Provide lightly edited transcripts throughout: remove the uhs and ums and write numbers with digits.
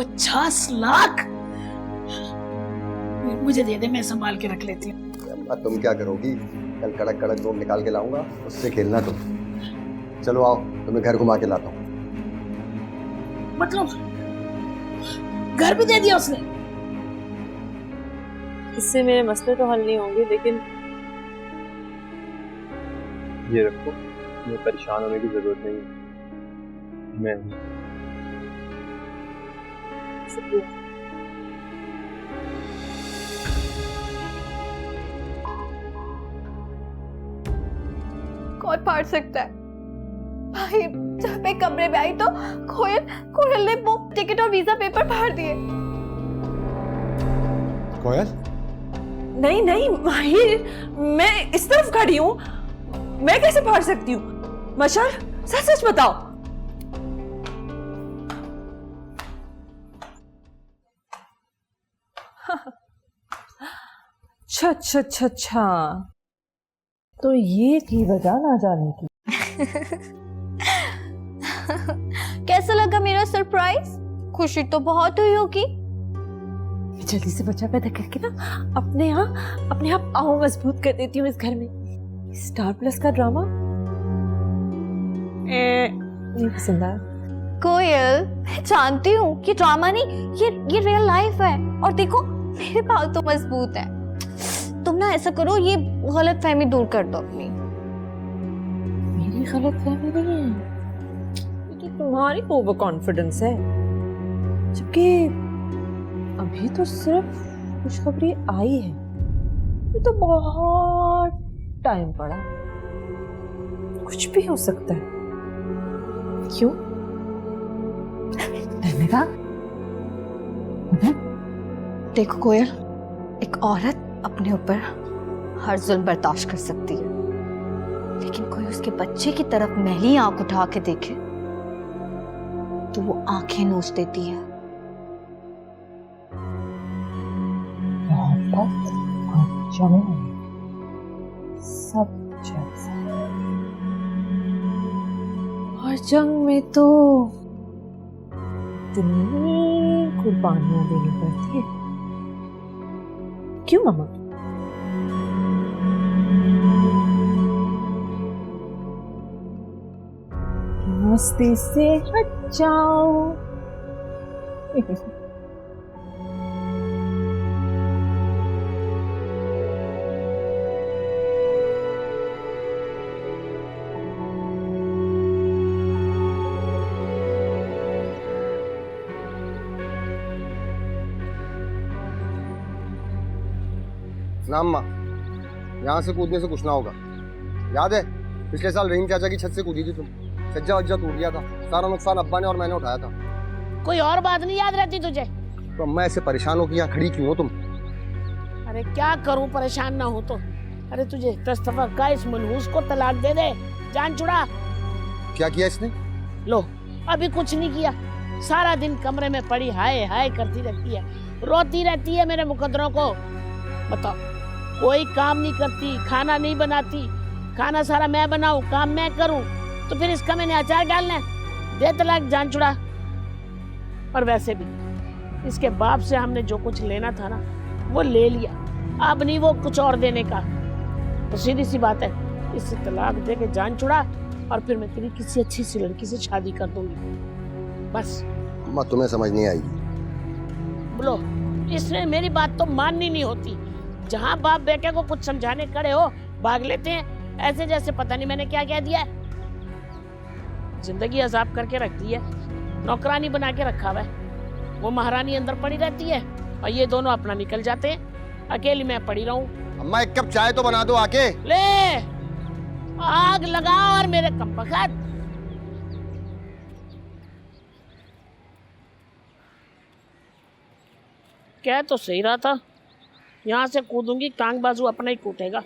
50 लाख मुझे दे दे, मैं संभाल के रख लेती हूँ। अम्मा तुम क्या करोगी? कल कड़क कड़क नोट निकाल के लाऊंगा, उससे खेलना तुम। चलो आओ, तुम्हें घर घुमा के लाता हूँ। मतलब घर भी दे दिया उसने? इससे मेरे मसले तो हल नहीं होंगे, लेकिन ये रखो, तुम्हें परेशान होने की जरूरत नहीं है, मैं हूं। शुक्रिया। कौन फाड़ सकता है भाई? जब मैं कमरे में आई तो कोयल ने वो टिकट और वीजा पेपर फाड़ दिए। कोयल? नहीं नहीं माहिर, मैं इस तरफ खड़ी हूँ, मैं कैसे फाड़ सकती हूँ? मशर, सच सच बताओ। अच्छा अच्छा अच्छा अच्छा, तो ये थी वजह ना जाने की। कैसा लगा मेरा सरप्राइज? खुशी तो बहुत हुई होगी। जल्दी से बच्चा पैदा करके ना अपने आप आओ मजबूत कर देती हूँ इस घर में। स्टार प्लस का ड्रामा नहीं पसंद आया। कोयल, मैं जानती हूँ कि ड्रामा नहीं, ये रियल लाइफ है। और देखो मेरे बाल तो मजबूत है। तुम ना ऐसा करो, ये गलत फहमी दूर कर दो अपनी। मेरी गलत फहमी नहीं है, ये तो तुम्हारी ओवर कॉन्फिडेंस है। जबकि अभी तो सिर्फ खुशखबरी आई है, ये तो बहुत टाइम पड़ा, कुछ भी हो सकता है। क्यों डरने का? देखो कोयल, एक औरत अपने ऊपर हर जुल्म बर्दाश्त कर सकती है, लेकिन कोई उसके बच्चे की तरफ मैली आंख उठा के देखे तो वो आंखें नोच देती है। मोहब्बत और जंग सब जैसा, और जंग में तो इतनी कुर्बानियां देनी पड़ती है। क्यों मामा? मस्ती से हट जाओ। ना अम्मा, यहाँ से कूदने से कुछ ना होगा। याद है पिछले साल रहीम चाचा की छत से कूदी थी तुम, सज्जा वज्जा टूट गया था। सारा नुकसान अब्बा ने और मैंने उठाया था। कोई और बात नहीं याद रहती तुझे? तो अम्मा ऐसे परेशान हो कि यहाँ खड़ी क्यों हो तुम? अरे क्या करूं, परेशान ना हो तो। अरे तुझे 10 दफा का इस मनहूस को तलाक दे दे, जान छुड़ा। क्या किया इसने? लो, अभी कुछ नहीं किया। सारा दिन कमरे में पड़ी हाय हाय करती रहती है, रोती रहती है मेरे मुकद्दरों को। बताओ, कोई काम नहीं करती, खाना नहीं बनाती, खाना सारा मैं बनाऊं, काम मैं करूं, तो फिर इसका मैंने अचार डालना है? दे तलाक, जान छुड़ा। और वैसे भी इसके बाप से हमने जो कुछ लेना था ना, वो ले लिया। अब नहीं वो कुछ और देने का। तो सीधी सी बात है, इससे तलाक दे के जान छुड़ा, और फिर मैं तेरी किसी अच्छी सी लड़की से शादी कर दूंगी, बस। अम्मा तुम्हें समझ नहीं आएगी। बोलो, इसमें मेरी बात तो माननी नहीं होती। जहाँ बाप बेटे को कुछ समझाने खड़े हो, भाग लेते हैं ऐसे जैसे पता नहीं मैंने क्या क्या दिया है। जिंदगी अजाब करके रख दी है, नौकरानी बना के रखा हुआ है। वो महारानी अंदर पड़ी रहती है और ये दोनों अपना निकल जाते हैं, अकेली मैं पड़ी रहूं। अम्मा एक कप चाय तो बना दो आके। ले आग लगा और मेरे कम बखत। क्या तो सही रहा था, यहाँ से कूदूंगी टांग बाजू अपना ही कूटेगा।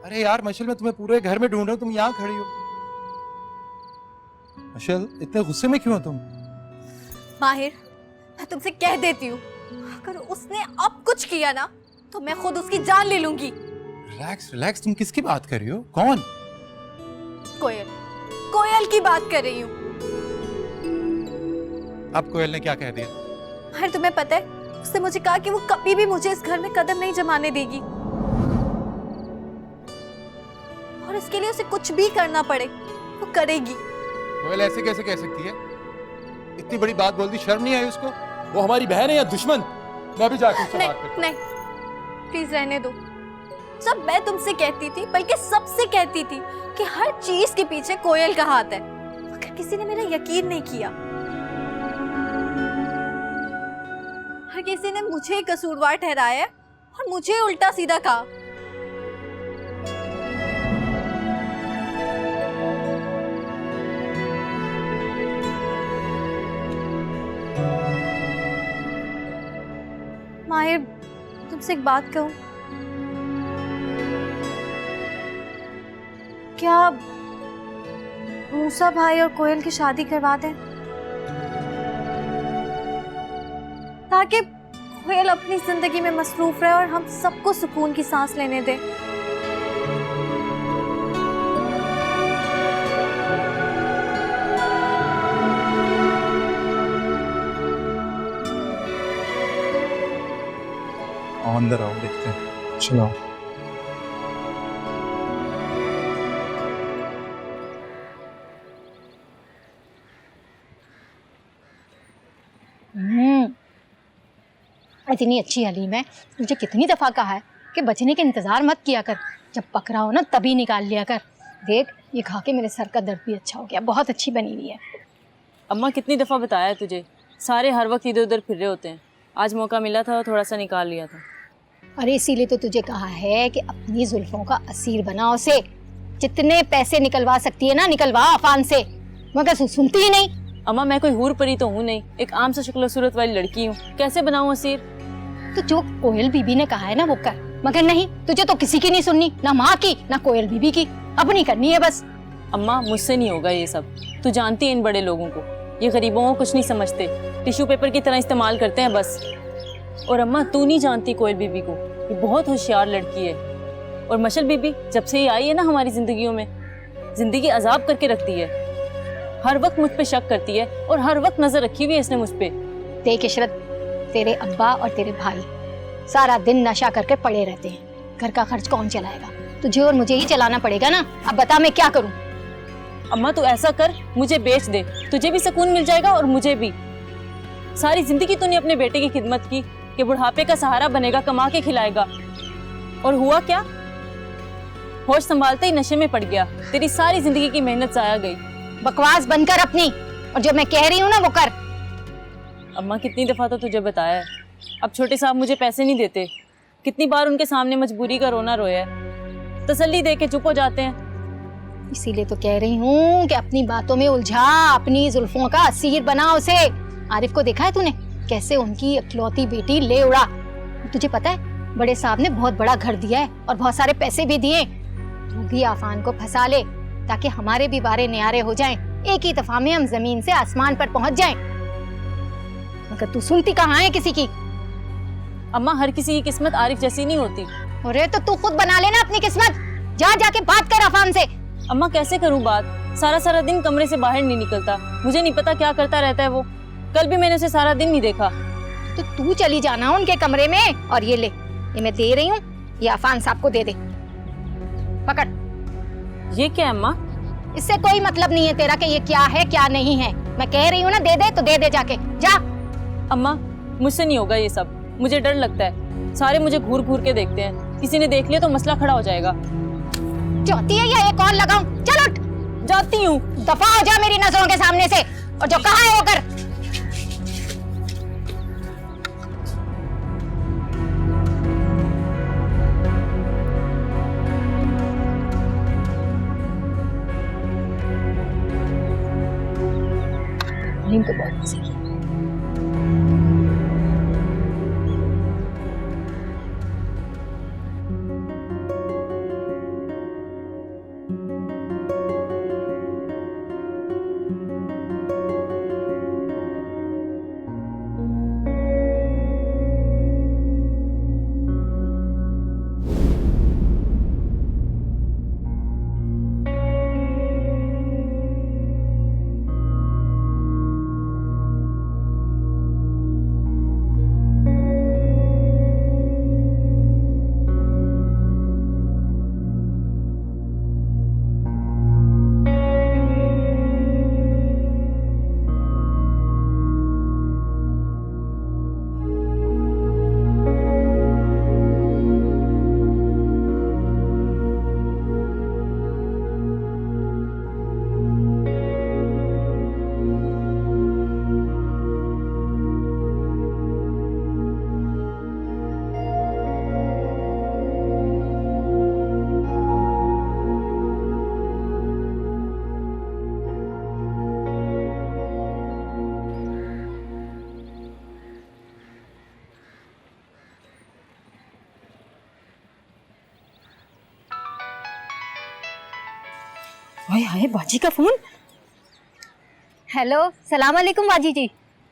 अरे यार मशल, मैं तुम्हें पूरे घर में ढूंढ रहा हूँ, तुम यहाँ खड़ी हो। मशल, इतने गुस्से में क्यों हो तुम? माहिर, मैं तुमसे कह देती हूँ, अगर उसने अब कुछ किया ना तो मैं खुद उसकी जान ले लूंगी। रिलैक्स रिलैक्स, तुम किसकी बात कर रही हो? कौन? कोयल, कोयल की बात कर रही हूँ। अब कोयल ने क्या कह दिया? अरे तुम्हें पता है, उसने मुझे कहा कि वो कभी भी मुझे इस घर में कदम नहीं जमाने देगी, और इसके लिए उसे कुछ भी करना पड़े वो करेगी। कोयल ऐसे कैसे कह सकती है? इतनी बड़ी बात बोल दी, शर्म नहीं आई उसको? वो हमारी बहन है या दुश्मन? मैं भी जाकर उससे बात करता हूं। नहीं, प्लीज रहने दो। जब मैं तुमसे कहती थी, बल्कि सबसे कहती थी कि हर चीज के पीछे कोयल का हाथ है, मगर किसी ने मेरा यकीन नहीं किया। हर किसी ने मुझे कसूरवार ठहराया और मुझे उल्टा सीधा कहा। माहिर, तुमसे एक बात कहूं, क्या मूसा भाई और कोयल की शादी करवा दें, ताकि कोयल अपनी जिंदगी में मसरूफ रहे और हम सबको सुकून की सांस लेने दें। अंदर आओ, देखते हैं। चलो। इतनी अच्छी हलीम है, मुझे कितनी दफा कहा है कि बचने के इंतजार मत किया कर, जब पकड़ा हो ना तभी निकाल लिया कर। देख, ये खा के मेरे सर का दर्द भी अच्छा हो गया, बहुत अच्छी बनी हुई है। अम्मा कितनी दफ़ा बताया है तुझे, सारे हर वक्त इधर उधर फिर रहे होते हैं, आज मौका मिला था थोड़ा सा निकाल लिया था। अरे इसीलिए तो तुझे कहा है कि अपनी जुल्फों का असीर बना उसे, जितने पैसे निकलवा सकती है ना निकलवा अफान से, मगर सुनती ही नहीं। अम्मा मैं कोई हूर परी तो हूँ नहीं, एक आम सा शक्ल सूरत वाली लड़की हूँ, कैसे बनाऊँ असीर? तो जो कोयल बीबी ने कहा है ना वो कर, मगर नहीं, तुझे तो किसी की नहीं सुननी, ना माँ की ना कोयल बीबी की, अपनी करनी है बस। अम्मा मुझसे नहीं होगा ये सब, तू जानती है इन बड़े लोगों को, ये गरीबों को कुछ नहीं समझते, टिश्यू पेपर की तरह इस्तेमाल करते हैं बस। और अम्मा तू नहीं जानती कोयल बीबी को, ये बहुत होशियार लड़की है। और मशल बीबी जब से ये आई है ना हमारी जिंदगियों में, जिंदगी अजाब करके रखती है, हर वक्त मुझ पे शक करती है और हर वक्त नजर रखी हुई है इसने मुझ पे। देख इशरत, तेरे अब्बा और तेरे भाई सारा दिन नशा करके पड़े रहते हैं, घर का खर्च कौन चलाएगा? तुझे और मुझे ही चलाना पड़ेगा ना। अब बता मैं क्या करूं? अम्मा तू ऐसा कर, मुझे बेच दे, तुझे भी सुकून मिल जाएगा और मुझे भी। सारी जिंदगी तूने अपने बेटे की खिदमत की कि बुढ़ापे का सहारा बनेगा, कमा के खिलाएगा, और हुआ क्या? होश संभालते ही नशे में पड़ गया, तेरी सारी जिंदगी की मेहनत जाया गई। बकवास बंद कर अपनी, और जो मैं कह रही हूँ ना वो कर। अम्मा कितनी दफा तो तुझे बताया है, अब छोटे साहब मुझे पैसे नहीं देते, कितनी बार उनके सामने मजबूरी का रोना रोया है, तसल्ली दे के चुप हो जाते हैं। इसीलिए तो कह रही हूँ कि अपनी बातों में उलझा, अपनी जुल्फों का असीर बना उसे। आरिफ को देखा है तूने कैसे उनकी इकलौती बेटी ले उड़ा? तुझे पता है बड़े साहब ने बहुत बड़ा घर दिया है और बहुत सारे पैसे भी दिए। तू भी आफान को फंसा ले ताकि हमारे भी बारे न्यारे हो जाएं, एक ही दफा में हम जमीन से आसमान पर पहुंच जाएं। मगर तू सुनती कहाँ है किसी की? अम्मा हर किसी की किस्मत आरिफ जैसी नहीं होती। अरे तो तू खुद बना लेना अपनी किस्मत, जा जाके बात कर आफान से। अम्मा कैसे करूं बात, सारा सारा दिन कमरे से बाहर नहीं निकलता, मुझे नहीं पता क्या करता रहता है वो, कल भी मैंने उसे सारा दिन नहीं देखा। तो तू चली जाना उनके कमरे में, और ये ले, ये मैं दे रही हूँ, ये आफान साहब को दे दे, पकड़। ये क्या है अम्मा? इससे कोई मतलब नहीं है तेरा कि ये क्या है क्या नहीं है, मैं कह रही हूँ ना दे दे तो दे दे, जाके जा। अम्मा मुझसे नहीं होगा ये सब, मुझे डर लगता है, सारे मुझे घूर घूर के देखते हैं, किसी ने देख लिया तो मसला खड़ा हो जाएगा। चाहती है या एक और लगाऊं? चल उठ। जाती हूँ। दफा हो जा मेरी नजरों के सामने से, और जो कहा है वो कर। तो बहुत सही है। हाय हाय बाजी का फोन। हेलो सलाम अलैकुम बाजी जी।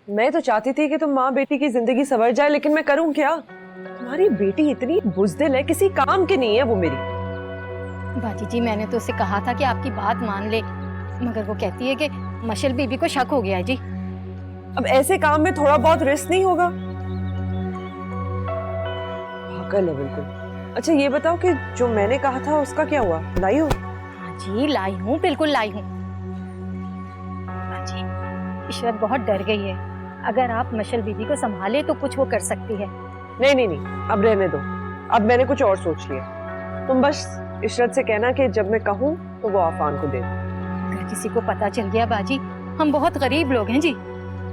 मैं तो चाहती थी कि तुम माँ बेटी की जिंदगी संवर जाए, लेकिन मैं करूं क्या? तुम्हारी बेटी इतनी बुज़दिल है, किसी काम की नहीं है वो मेरी। बाजी जी मैंने तो उसे कहा था कि आपकी बात मान ले, मगर वो कहती है कि मशल बीबी को शक हो गया है जी। अब ऐसे काम में थोड़ा बहुत रिस्क नहीं होगा? पागल है बिल्कुल। अच्छा ये बताओ कि जो मैंने कहा था उसका क्या हुआ, लाई हो? हाँ जी लाई हूँ, बिल्कुल लाई हूँ। बाजी इशरत बहुत डर गई है, अगर आप मशल बीबी को संभाले तो कुछ वो कर सकती है। नहीं नहीं नहीं, अब रहने दो, अब मैंने कुछ और सोच लिया। तुम बस इशरत से कहना कि जब मैं कहूँ तो वो आफान को दे। अगर किसी को पता चल गया बाजी, हम बहुत गरीब लोग हैं जी।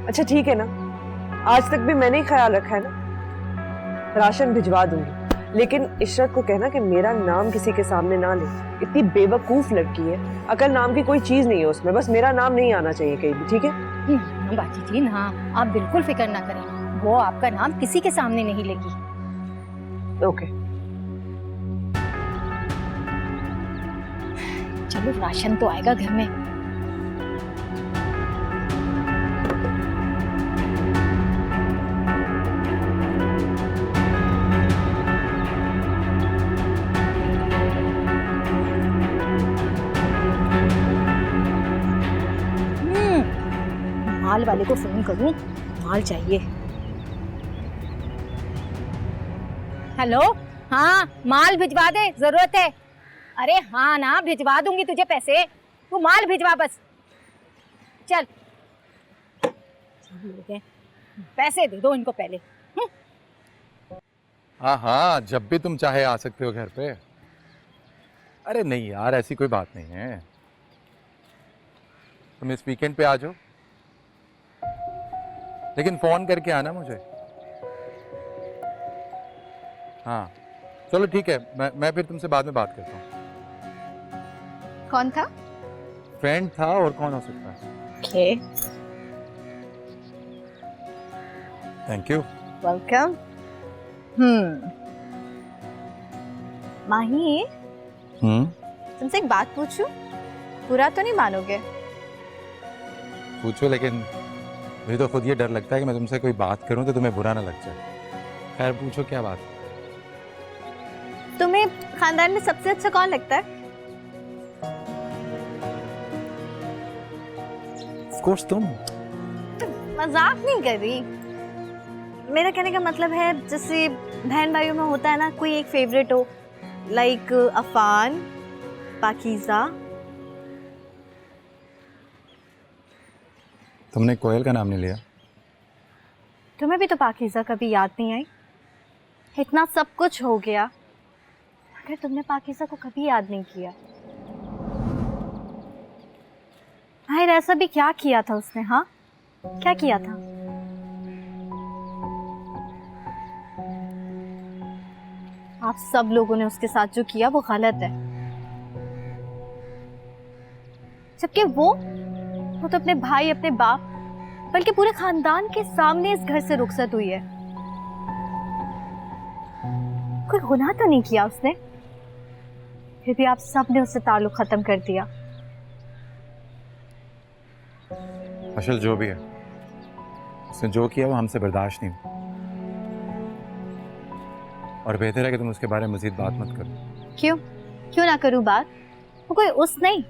अच्छा ठीक है ना, आज तक भी मैंने ही ख्याल रखा है ना। राशन भिजवा दूंगी, लेकिन इशरत को कहना कि मेरा नाम किसी के सामने ना ले। इतनी बेवकूफ लड़की है, अकल नाम की कोई चीज नहीं है उसमें, बस मेरा नाम नहीं आना चाहिए कहीं भी, ठीक है? ना बाजी जी ना, आप बिल्कुल फिक्र ना करें, वो आपका नाम किसी के सामने नहीं लेगी। ओके। चलो राशन तो आएगा घर में। माल वाले को फोन करूं, माल चाहिए। हेलो हाँ माल भिजवा दे, जरूरत है। अरे हाँ ना भिजवा दूंगी तुझे पैसे, तू माल भिजवा बस। चल पैसे दे दो इनको पहले। हाँ हाँ, जब भी तुम चाहे आ सकते हो घर पे। अरे नहीं यार, ऐसी कोई बात नहीं है, तुम इस वीकेंड पे आ जाओ, लेकिन फोन करके आना मुझे। हाँ चलो ठीक है, मैं फिर तुमसे बाद में बात करता हूँ। कौन था? फ्रेंड था, और कौन हो सकता है। Okay thank you. वेलकम। माही तुमसे एक बात पूछूं? बुरा तो नहीं मानोगे? पूछो, लेकिन मुझे तो खुद ये डर लगता है कि मैं तुमसे कोई बात करूं तो तुम्हें बुरा ना लग जाए। खैर पूछो क्या बात। तुम्हें खानदान में सबसे अच्छा कौन लगता है? ऑफ कोर्स तुम। मजाक नहीं कर रही, मेरा कहने का मतलब है जैसे बहन भाइयों में होता है ना, कोई एक फेवरेट हो, लाइक अफान, पाकीज़ा। तुमने कोयल का नाम नहीं लिया। तुम्हें भी तो पाकीज़ा कभी याद नहीं आई? इतना सब कुछ हो गया, अगर तुमने पाकीज़ा को कभी याद नहीं किया। भाई ऐसा भी क्या किया था उसने? हाँ क्या किया था? आप सब लोगों ने उसके साथ जो किया वो गलत है, जबकि वो तो अपने भाई, अपने बाप, बल्कि पूरे खानदान के सामने इस घर से रुखसत हुई है। कोई गुनाह तो नहीं किया उसने, फिर भी आप सब ने उससे ताल्लुक खत्म कर दिया। अशल जो भी है, उसने जो किया वो हमसे बर्दाश्त नहीं हुआ, और बेहतर है कि तुम उसके बारे में मजीद बात मत करो। क्यों? क्यों ना करूं बात? वो कोई उस नहीं,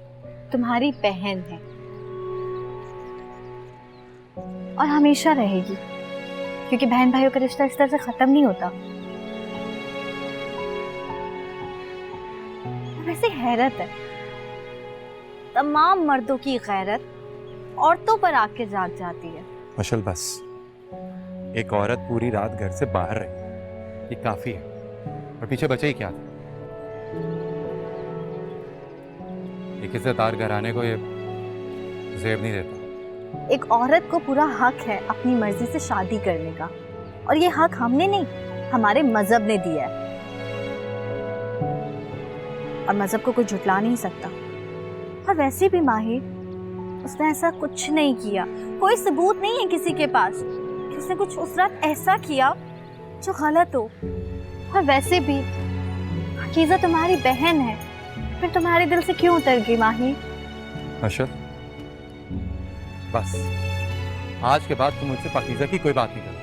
तुम्हारी बहन है और हमेशा रहेगी, क्योंकि बहन भाइयों का रिश्ता इस तरह से खत्म नहीं होता। वैसे हैरत है, तमाम मर्दों की गैरत औरतों पर आके जाग जाती है। अशल बस एक औरत पूरी रात घर से बाहर रही, ये काफी है, और पीछे बचे ही क्या था। एक इज्जतदार घराने को ये जेब नहीं देता। एक औरत को पूरा हक है अपनी मर्जी से शादी करने का, और ये हक हमने नहीं, हमारे मजहब ने दिया है, और मजहब को कोई झुटला नहीं सकता। और वैसे भी माही, उसने ऐसा कुछ नहीं किया, कोई सबूत नहीं है किसी के पास कि उसने कुछ उस रात ऐसा किया जो गलत हो। और वैसे भी पाकीज़ा तुम्हारी बहन है, फिर तुम्हारे दिल से क्यों उतर गई माही? अशर, बस आज के बाद तुम मुझसे पाकीज़ा की कोई बात नहीं करना।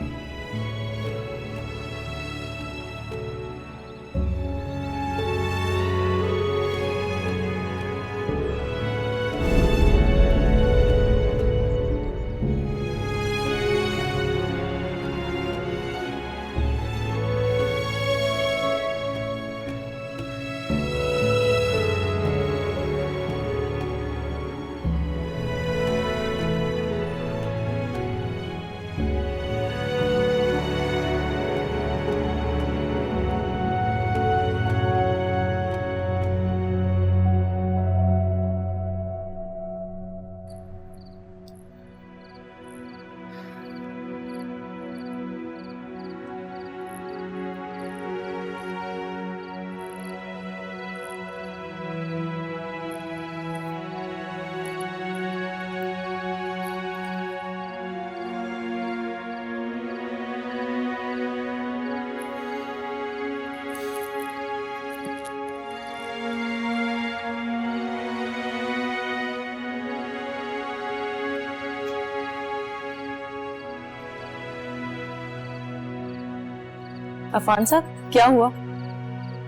अफान साहब, क्या हुआ?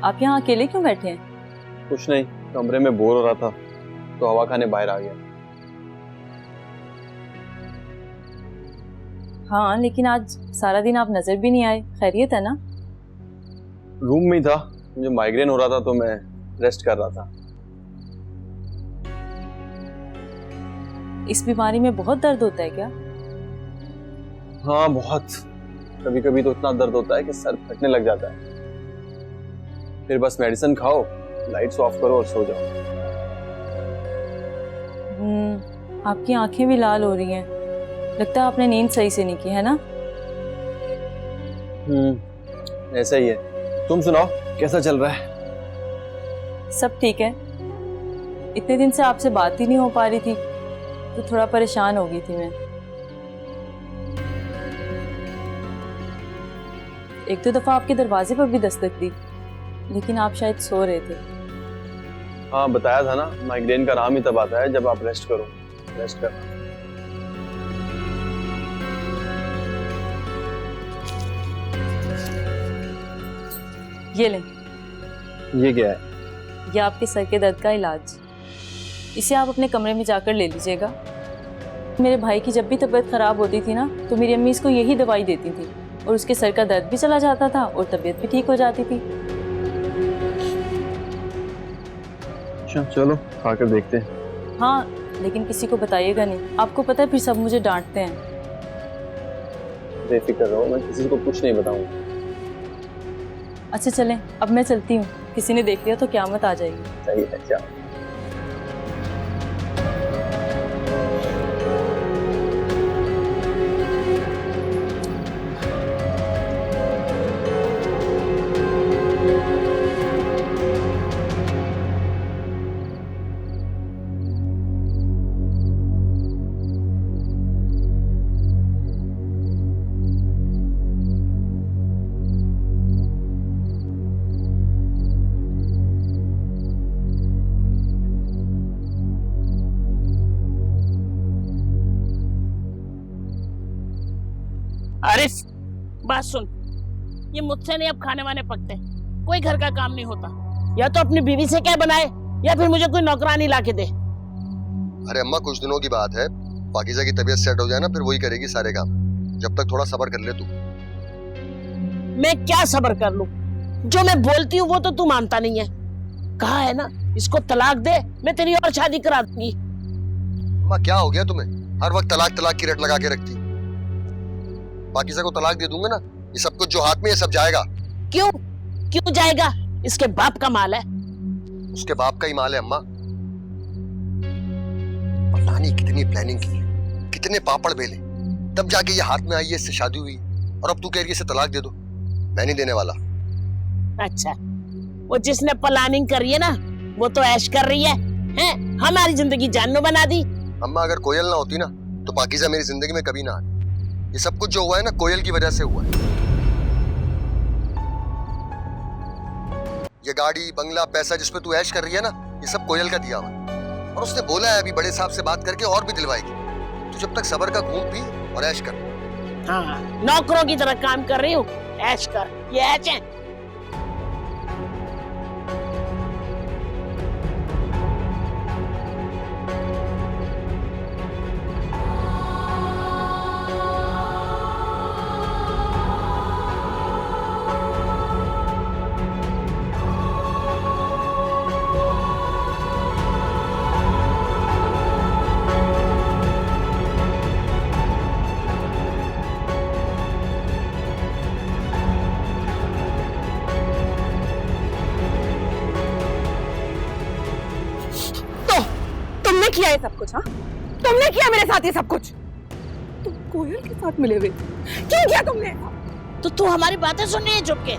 आप यहाँ अकेले क्यों बैठे हैं? कुछ नहीं, कमरे में बोर हो रहा था तो हवा खाने बाहर आ गया। हाँ, लेकिन आज सारा दिन आप नजर भी नहीं आए। खैरियत है ना? रूम में ही था, मुझे माइग्रेन हो रहा था तो मैं रेस्ट कर रहा था। इस बीमारी में बहुत दर्द होता है क्या? हाँ बहुत, कभी कभी तो इतना दर्द होता है कि सर फटने लग जाता है। फिर बस मेडिसिन खाओ, लाइट्स ऑफ करो और सो जाओ। आपकी आंखें भी लाल हो रही हैं। लगता है आपने नींद सही से नहीं की है ना? ऐसा ही है। तुम सुनाओ, कैसा चल रहा है? सब ठीक है। इतने दिन से आपसे बात ही नहीं हो पा रही थी तो थोड़ा परेशान हो गई थी मैं। एक दो दफा आपके दरवाजे पर भी दस्तक दी, लेकिन आप शायद सो रहे थे। हाँ बताया था ना, माइग्रेन का आराम ही तब आता है जब आप रेस्ट करो। रेस्ट करना। ये लें। ये क्या है? ये आपके सर के दर्द का इलाज। इसे आप अपने कमरे में जाकर ले लीजिएगा। मेरे भाई की जब भी तबीयत खराब होती थी ना तो मेरी अम्मी इसको यही दवाई देती थी और उसके सर का दर्द भी चला जाता था और तबीयत भी ठीक हो जाती थी। अच्छा चलो खाकर देखते हैं। हाँ, लेकिन किसी को बताइएगा नहीं। आपको पता है फिर सब मुझे डांटते हैं। बेफिक्र रहो, मैं किसी को कुछ नहीं बताऊंगा। अच्छा चलें, अब मैं चलती हूँ। किसी ने देख लिया तो क़यामत आ जाएगी। सही है, चलो। आरिफ, बात सुन। ये मुझसे नहीं अब खाने वाने पकते। कोई घर का काम नहीं होता। या तो अपनी बीवी से क्या बनाए या फिर मुझे कोई नौकरानी ला के दे। अरे अम्मा, कुछ दिनों की बात है, पाकीज़ा की तबीयत सेट हो जाए ना, फिर वही करेगी सारे काम। जब तक थोड़ा सब्र कर ले तू। मैं क्या सब्र कर लूं? जो मैं बोलती हूँ वो तो तू मानता नहीं है। कहा है ना, इसको तलाक दे, मैं तेरी और शादी करा दूंगी। अम्मा क्या हो गया तुम्हें? हर वक्त तलाक तलाक की रट लगा के रखती। पाकीज़ा को तलाक दे दूंगा ना, ये सब कुछ जो हाथ में है सब जाएगा। क्यों क्यों जाएगा? इसके बाप का माल है। उसके बाप का ही माल है अम्मा। पता नहीं कितनी प्लानिंग की, कितने पापड़ बेले, तब जाके ये हाथ में आई है, इससे शादी हुई। और अब तू कह रही है इसे तलाक दे दो। मैं नहीं देने वाला। अच्छा, वो जिसने प्लानिंग करी है ना, वो तो ऐश कर रही है, हैं? हमारी जिंदगी जाननो बना दी। अम्मा अगर कोयल ना होती ना तो पाकीज़ा मेरी जिंदगी में कभी ना आती। ये सब कुछ जो हुआ है ना, कोयल की वजह से हुआ है। ये गाड़ी, बंगला, पैसा जिस पे तू ऐश कर रही है ना, ये सब कोयल का दिया हुआ है। और उसने बोला है अभी बड़े साहब से बात करके और भी दिलवाएगी। तू जब तक सबर का घूंट पी और ऐश कर। हाँ, नौकरों की तरह काम कर रही हूँ, ऐश कर। ये ऐश है। तुमने किया ये सब कुछ? हाँ, तुमने किया मेरे साथ ये सब कुछ? तुम कोयल के साथ मिले हुए क्यों किया तुमने? तो तू हमारी बातें सुन रही है चुप के?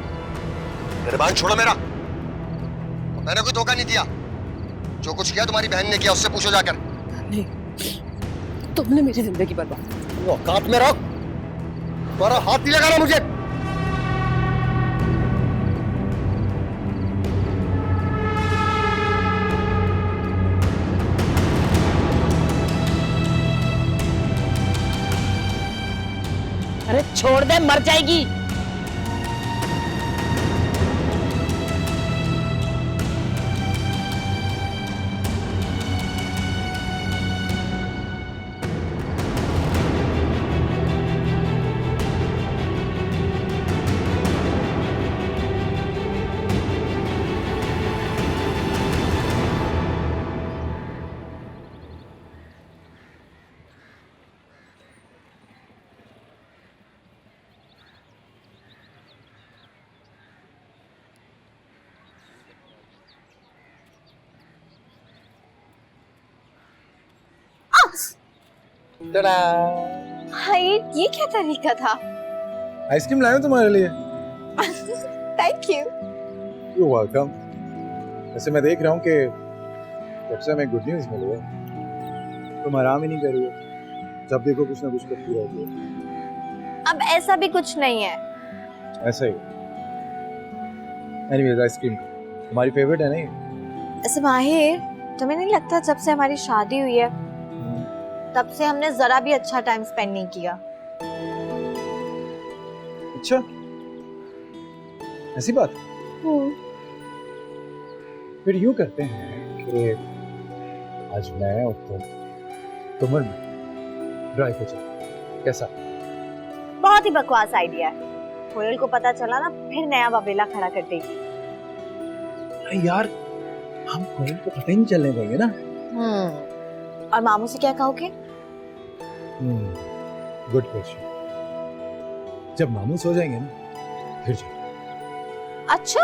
मेहरबान छोड़ो मेरा। मैंने कोई धोखा नहीं दिया। जो कुछ किया तुम्हारी बहन ने किया, उससे पूछो जाकर। नहीं, तुमने मेरी जिंदगी बर्बाद। वो औकात में रहो। तुम्हारा हाथ नहीं लगाना मुझे। अरे छोड़ दे, मर जाएगी। हाँ, ये क्या तरीका था? आइसक्रीम लाया हूं तुम्हारे लिए। Thank you. You welcome. वैसे मैं देख रहा हूँ कि जब से हमें गुड न्यूज़ मिली है तुम आराम ही नहीं कर रही हो। जब देखो कुछ ना कुछ करती रहती हो। अब ऐसा भी कुछ नहीं है। ऐसा ही। एनीवेज आइसक्रीम तुम्हारी फेवरेट है नहीं? ऐसे माहिर, तुम्हें नहीं लगता जब से हमारी शादी हुई है तब से हमने जरा भी अच्छा टाइम स्पेंड नहीं किया? अच्छा, ऐसी बात? फिर यूं करते हैं कि आज मैं और तुम में ड्राइव पे चलते, कैसा? बहुत ही बकवास आइडिया है। कोयल को पता चला ना, फिर नया बबेला खड़ा कर देगी। अरे यार, हम कोयल को पता ही नहीं चलने देंगे ना। और मामू से क्या कहोगे? Good question. जब मामू सो जाएंगे ना फिर जाएंगे। अच्छा,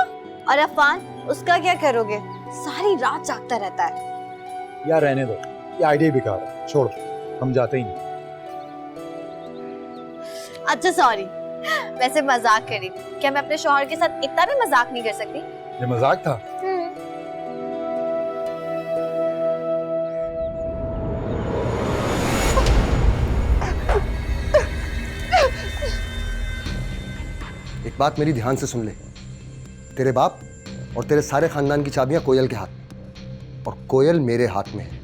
और अफान, उसका क्या करोगे? सारी रात जागता रहता है। यार रहने दो, ये आइडिया बेकार है, छोड़ो, हम जाते ही नहीं। अच्छा सॉरी, वैसे मजाक करी। क्या मैं अपने शौहर के साथ इतना भी मजाक नहीं कर सकती? ये मजाक था। एक बात मेरी ध्यान से सुन ले। तेरे बाप और तेरे सारे खानदान की चाबियां कोयल के हाथ, और कोयल मेरे हाथ में है।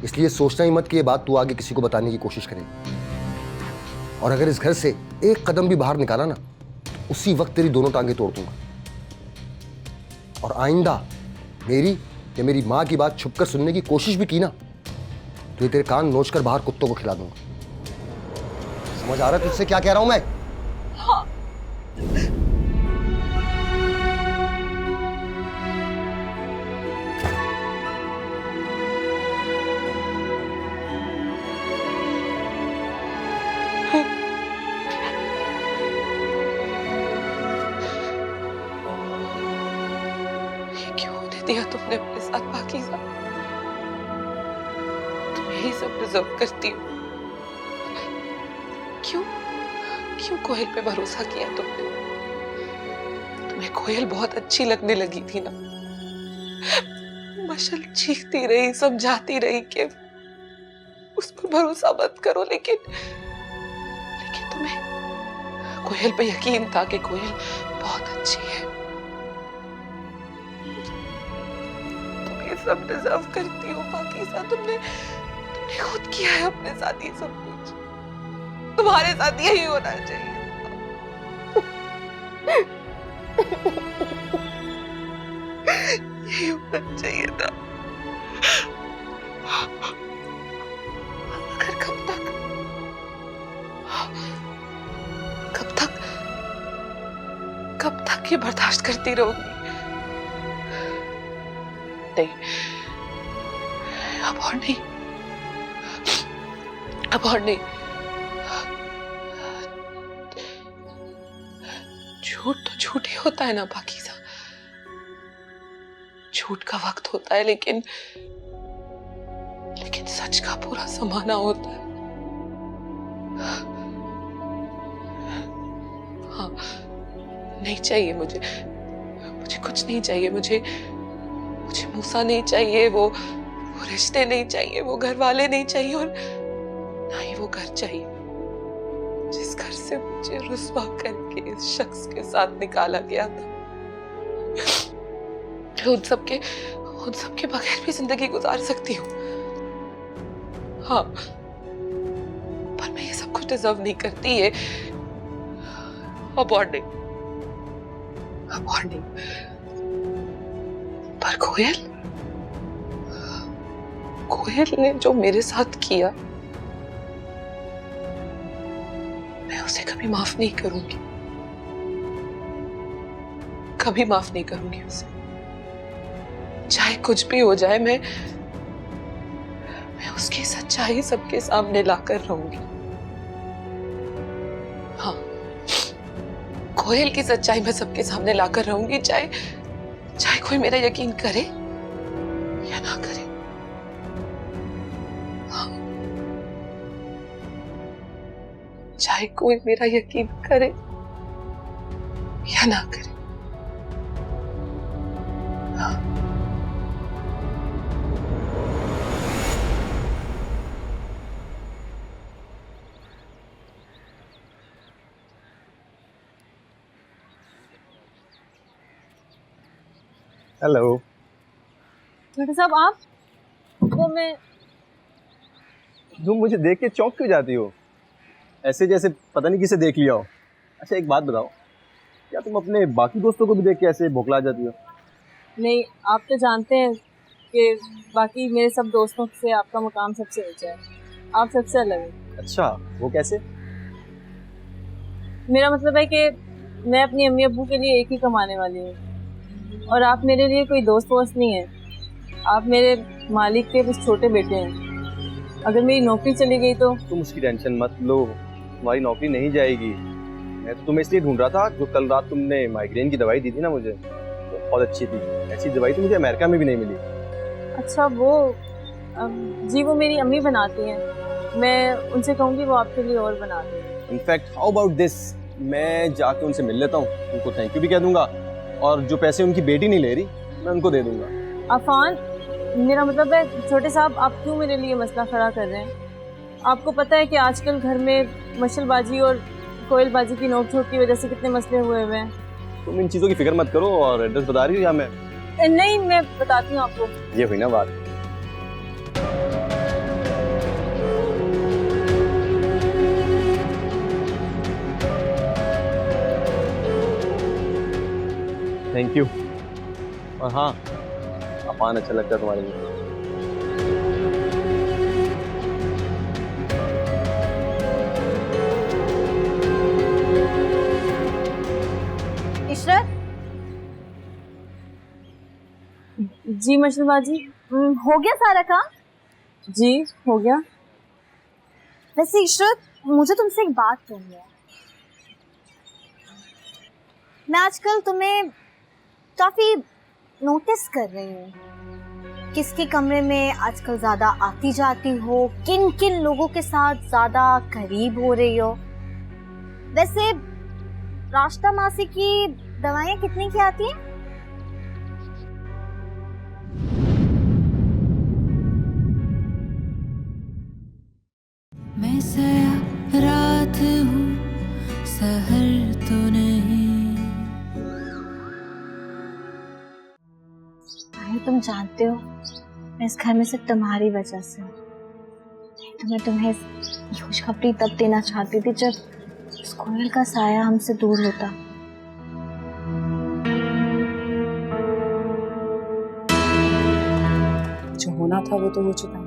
इसलिए सोचना ही मत कि ये बात तू आगे किसी को बताने की कोशिश करेगी। और अगर इस घर से एक कदम भी बाहर निकाला ना, उसी वक्त तेरी दोनों टांगे तोड़ दूंगा। और आइंदा मेरी या मेरी माँ की बात छुपकर सुनने की कोशिश भी की ना, तो ये तेरे कान नोचकर बाहर कुत्तों को खिला दूंगा। समझ आ रहा है तुझसे क्या कह रहा हूं मैं? हाँ। दिया तुमने अपने साथ पाकीज़ा। तुम यही सब डिजर्व करती हो। क्यों कोयल पे भरोसा किया तुमने? तुम्हें कोयल बहुत अच्छी लगने लगी थी ना। मशल चीखती रही, समझाती रही कि उस पर भरोसा मत करो, लेकिन तुम्हें कोयल पे यकीन था कि कोयल बहुत अच्छी है। सब डिजर्व करती हूँ पाकीज़ा। तुमने खुद किया है अपने साथ ये सब कुछ। तुम्हारे साथ यही होना चाहिए। यही होना चाहिए था। मगर कब तक ये बर्दाश्त करती रहूंगी? नहीं, अब और नहीं, अब और नहीं। झूठ तो झूठ ही होता है ना पाकीज़ा। झूठ का वक्त होता है, लेकिन सच का पूरा जमाना होता है। हाँ, नहीं चाहिए मुझे कुछ नहीं चाहिए। मुझे मूसा नहीं चाहिए, वो रिश्ते नहीं चाहिए, वो घर वाले नहीं चाहिए, और ना ही वो घर चाहिए जिस घर से मुझे रुस्वा करके इस शख्स के साथ निकाला गया था। उन सबके बगैर भी जिंदगी गुजार सकती हूँ। हाँ, पर मैं ये सब कुछ डिजर्व नहीं करती है। अब और नहीं। पर कोयल ने जो मेरे साथ किया, मैं उसे कभी माफ नहीं करूंगी। कभी माफ नहीं करूंगी उसे। चाहे कुछ भी हो जाए, मैं उसकी सच्चाई सबके सामने लाकर रहूंगी। हाँ, कोयल की सच्चाई मैं सबके सामने लाकर रहूंगी, चाहे कोई मेरा यकीन करे या ना करे। हाँ, चाहे कोई मेरा यकीन करे या ना करे। हाँ। हेलो डॉक्टर साहब, आप वो मैं तुम मुझे देख के चौंक क्यों जाती हो? ऐसे जैसे पता नहीं किसे देख लिया हो। अच्छा, एक बात बताओ, क्या तुम अपने बाकी दोस्तों को भी देख के ऐसे बौखला जाती हो? नहीं, आप तो जानते हैं कि बाकी मेरे सब दोस्तों से आपका मुकाम सबसे ऊंचा है। आप सबसे अलग हैं। अच्छा, वो कैसे? मेरा मतलब है कि मैं अपनी अम्मी अब्बू के लिए एक ही कमाने वाली हूँ, और आप मेरे लिए कोई दोस्त वोस्त नहीं है। आप मेरे मालिक के कुछ छोटे बेटे हैं। अगर मेरी नौकरी चली गई तो? तुम उसकी टेंशन मत लो, तुम्हारी नौकरी नहीं जाएगी। मैं तो तुम्हें इसलिए ढूंढ रहा था, जो कल रात तुमने माइग्रेन की दवाई दी थी ना मुझे, तो बहुत अच्छी थी। ऐसी दवाई तो मुझे अमेरिका में भी नहीं मिली। अच्छा, वो जी वो मेरी अम्मी बनाती हैं। मैं उनसे कहूँगी वो आपके लिए और बना दें। इनफैक्ट हाउ अबाउट दिस, मैं जाके उनसे मिल लेता हूँ, उनको थैंक यू भी कह दूंगा, और जो पैसे उनकी बेटी नहीं ले रही मैं उनको दे दूंगा। अफान, मेरा मतलब है छोटे साहब, आप क्यों मेरे लिए मसला खड़ा कर रहे हैं? आपको पता है कि आजकल घर में मशलबाजी और कोयलबाजी की नोक-झोंक की वजह से कितने मसले हुए हुए हैं। तुम इन चीज़ों की फिक्र मत करो। और एड्रेस बता रही हो या मैं? नहीं, मैं बताती हूँ आपको। ये हुई ना बात। Thank you. और हाँ, अफान अच्छा लगता है तुम्हारे लिए। इशरत, जी मशलबाजी, हो गया सारा काम? जी हो गया। वैसे इशरत, मुझे तुमसे एक बात करनी है। मैं आजकल तुम्हें काफी नोटिस कर रही हूँ। किसके कमरे में आजकल ज्यादा आती जाती हो, किन किन लोगों के साथ ज्यादा करीब हो रही हो। वैसे रास्ता मासी की दवाइयाँ कितने की आती हैं? मैं सया रात हूँ, सहर तो नहीं। तुम जानते हो मैं इस घर में सिर्फ तुम्हारी वजह से हूँ। तो मैं तुम्हें ये खुशखबरी तब देना चाहती थी जब उस कोयल का साया हमसे दूर होता। जो होना था वो तो हो चुका है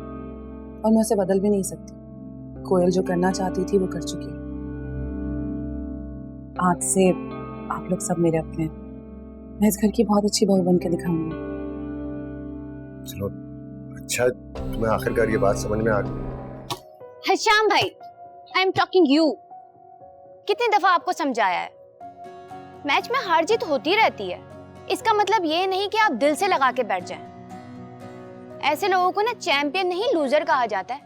और मैं उसे बदल भी नहीं सकती। कोयल जो करना चाहती थी वो कर चुकी है। आज से आप लोग सब मेरे अपने हैं। मैं इस घर की बहुत अच्छी बहू बन के दिखाऊंगी। चलो अच्छा, तुम्हें आखिरकार ये बात समझ में आ गई। हश्याम भाई, आई एम टॉकिंग यू। कितनी दफा आपको समझाया है, मैच में हार जीत होती रहती है। इसका मतलब ये नहीं कि आप दिल से लगा के बैठ जाएं। ऐसे लोगों को ना चैंपियन नहीं लूजर कहा जाता है।